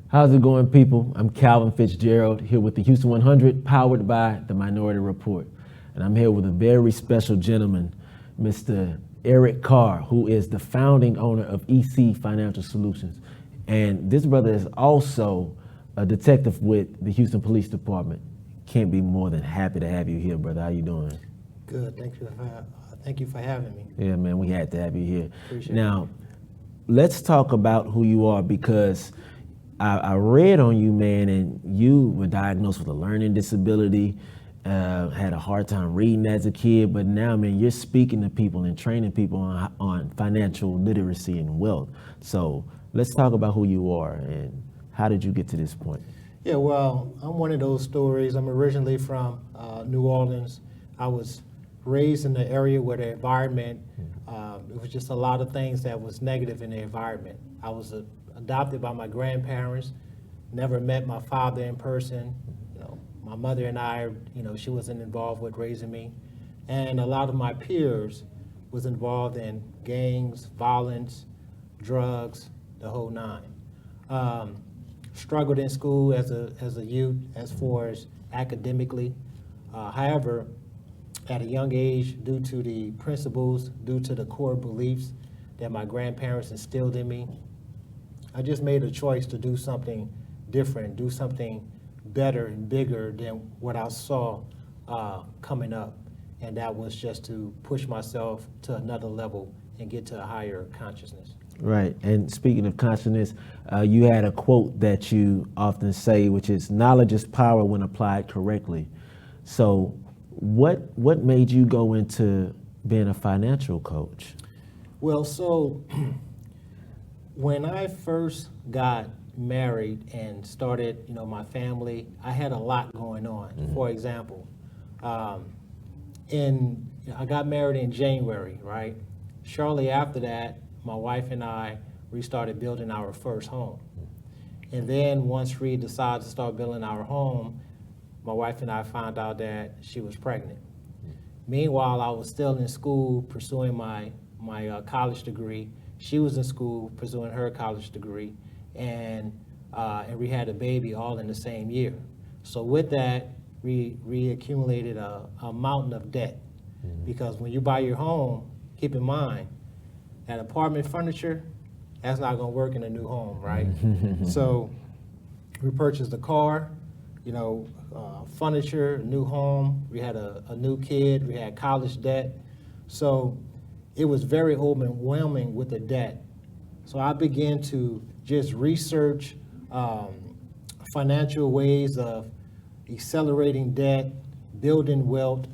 How's it going, people? I'm Calvin Fitzgerald here with the Houston 100, powered by the Minority Report. And I'm here with a very special gentleman, Mr. Eric Carr, who is the founding owner of EC Financial Solutions. And this brother is also a detective with the Houston Police Department. Can't be more than happy to have you here, brother. How you doing? Good. Thank you for having me. Yeah, man, we had to have you here. Appreciate Now, let's talk about who you are, because I read on you, man, and you were diagnosed with a learning disability, had a hard time reading as a kid, but now, man, you're speaking to people and training people on financial literacy and wealth. So let's talk about who you are and how did you get to this point? Yeah, well, I'm one of those stories. I'm originally from New Orleans. I was raised in the area where the environment, it was just a lot of things that was negative in the environment. I was adopted by my grandparents, never met my father in person. You know, my mother and I, she wasn't involved with raising me. And a lot of my peers was involved in gangs, violence, drugs, the whole nine. Struggled in school as a youth as far as academically. However, at a young age, due to the principles, due to the core beliefs that my grandparents instilled in me, I just made a choice to do something different, do something better and bigger than what I saw coming up. And that was just to push myself to another level and get to a higher consciousness. Right. And speaking of consciousness, you had a quote that you often say, which is, knowledge is power when applied correctly. So what made you go into being a financial coach? Well, so when I first got married and started, my family, I had a lot going on. Mm-hmm. For example, I got married in January, right? Shortly after that, my wife and I, we started building our first home. And then once we decided to start building our home, my wife and I found out that she was pregnant. Meanwhile, I was still in school pursuing my college degree. She was in school pursuing her college degree, and we had a baby all in the same year. So with that, we accumulated a mountain of debt. Mm-hmm. Because when you buy your home, keep in mind, that apartment furniture, that's not gonna work in a new home, right? So we purchased a car, furniture, a new home. We had a new kid, we had college debt. So it was very overwhelming with the debt. So I began to just research financial ways of accelerating debt, building wealth,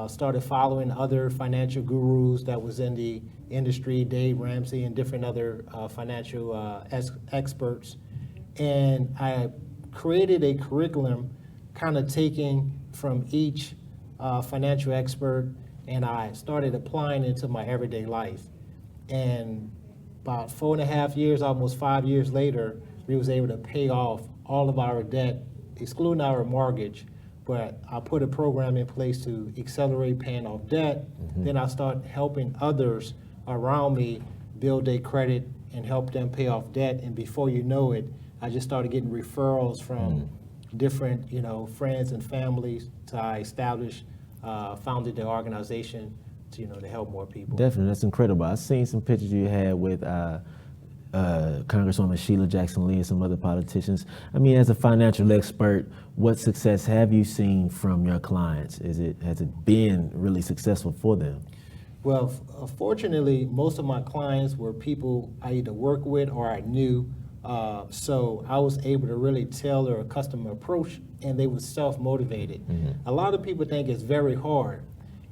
started following other financial gurus that was in the industry, Dave Ramsey and different other financial experts. And I created a curriculum kind of taking from each financial expert, and I started applying it to my everyday life. And about 4.5 years, almost 5 years later, we was able to pay off all of our debt, excluding our mortgage. But I put a program in place to accelerate paying off debt. Mm-hmm. Then I started helping others around me build their credit and help them pay off debt. And before you know it, I just started getting referrals from different, friends and families. So I founded the organization to help more people. Definitely, that's incredible. I've seen some pictures you had with Congresswoman Sheila Jackson Lee and some other politicians. I mean, as a financial expert, what success have you seen from your clients? Has it been really successful for them? Well, fortunately, most of my clients were people I either work with or I knew. So I was able to really tailor a customer approach, and they were self-motivated. Mm-hmm. A lot of people think it's very hard.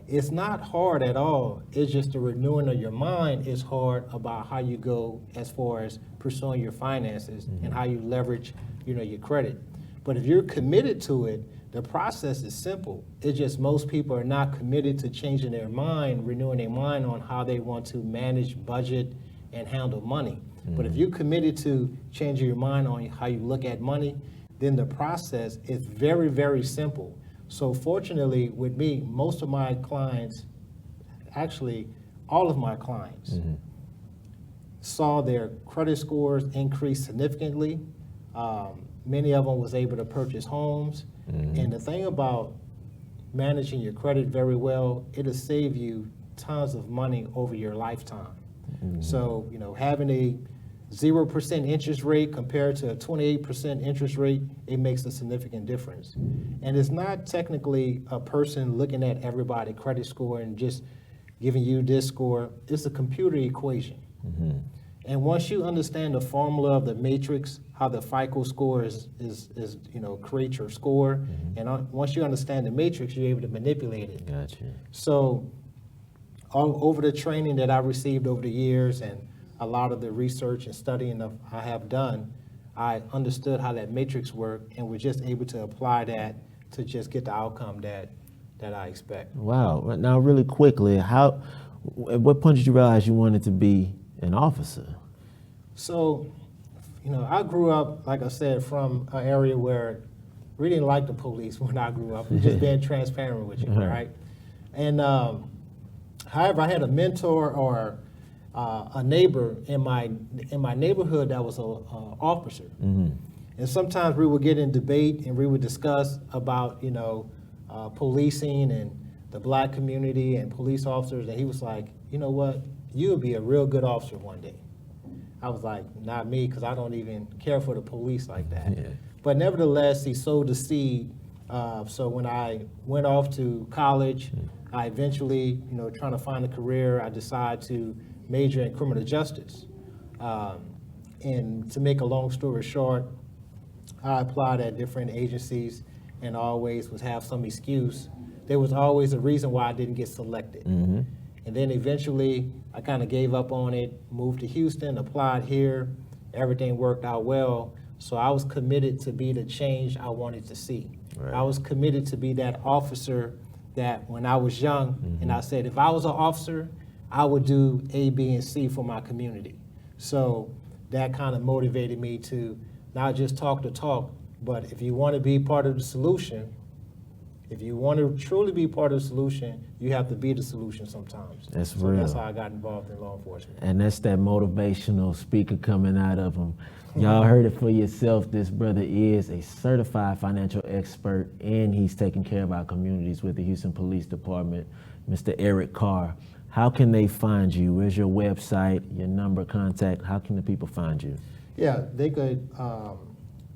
It's not hard at all. It's just the renewing of your mind is hard about how you go as far as pursuing your finances. Mm-hmm. And how you leverage, your credit. But if you're committed to it, the process is simple. It's just most people are not committed to changing their mind, renewing their mind on how they want to manage, budget, and handle money. Mm-hmm. But if you're committed to changing your mind on how you look at money, then the process is very, very simple. So fortunately with me, most of my clients, actually all of my clients, mm-hmm. saw their credit scores increase significantly. Many of them was able to purchase homes. And the thing about managing your credit very well, it'll save you tons of money over your lifetime. So, you know, having a 0% interest rate compared to a 28% interest rate, it makes a significant difference. And it's not technically a person looking at everybody's credit score and just giving you this score. It's a computer equation. And once you understand the formula of the matrix, how the FICO score is you know, create your score, and once you understand the matrix, you're able to manipulate it. Gotcha. So over the training that I received over the years and a lot of the research and studying I have done, I understood how that matrix worked and was just able to apply that to just get the outcome that I expect. Wow. Now, really quickly, at what point did you realize you wanted to be an officer? So, you know, I grew up, like I said, from an area where we didn't like the police when I grew up. Just being transparent with you, right? And however, I had a mentor or a neighbor in my neighborhood that was an officer. And sometimes we would get in debate and we would discuss about, you know, policing and the black community and police officers. And he was like, you know what, you would be a real good officer one day. I was like, not me, because I don't even care for the police like that. Yeah. But nevertheless, he sowed the seed. So when I went off to college, I eventually, you know, trying to find a career, I decided to major in criminal justice. And to make a long story short, I applied at different agencies and always would have some excuse. There was always a reason why I didn't get selected. And then eventually I kind of gave up on it, moved to Houston, applied here, everything worked out well. So I was committed to be the change I wanted to see. Right. I was committed to be that officer that when I was young, and I said, if I was an officer, I would do A, B, and C for my community. So that kind of motivated me to not just talk the talk, but if you want to be part of the solution, if you want to truly be part of the solution, you have to be the solution sometimes. That's so real. That's how I got involved in law enforcement. And that's that motivational speaker coming out of him. Y'all heard it for yourself. This brother is a certified financial expert, and he's taking care of our communities with the Houston Police Department, Mr. Eric Carr. How can they find you? Where's your website, your number, contact? How can the people find you? Yeah, they could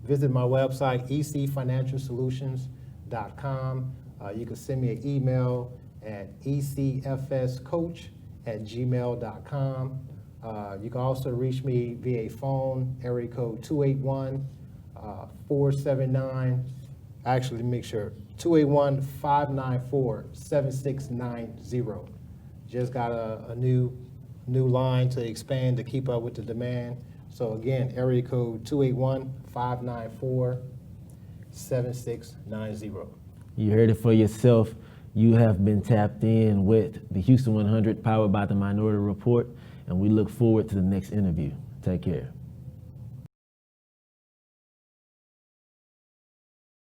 visit my website, ecfinancialsolutions.com. You can send me an email at ecfscoach@gmail.com. You can also reach me via phone, area code 281-479, actually make sure, 281-594-7690. Just got a new line to expand to keep up with the demand. So again, area code 281-594-7690. You heard it for yourself. You have been tapped in with the Houston 100 powered by the Minority Report, and we look forward to the next interview. Take care.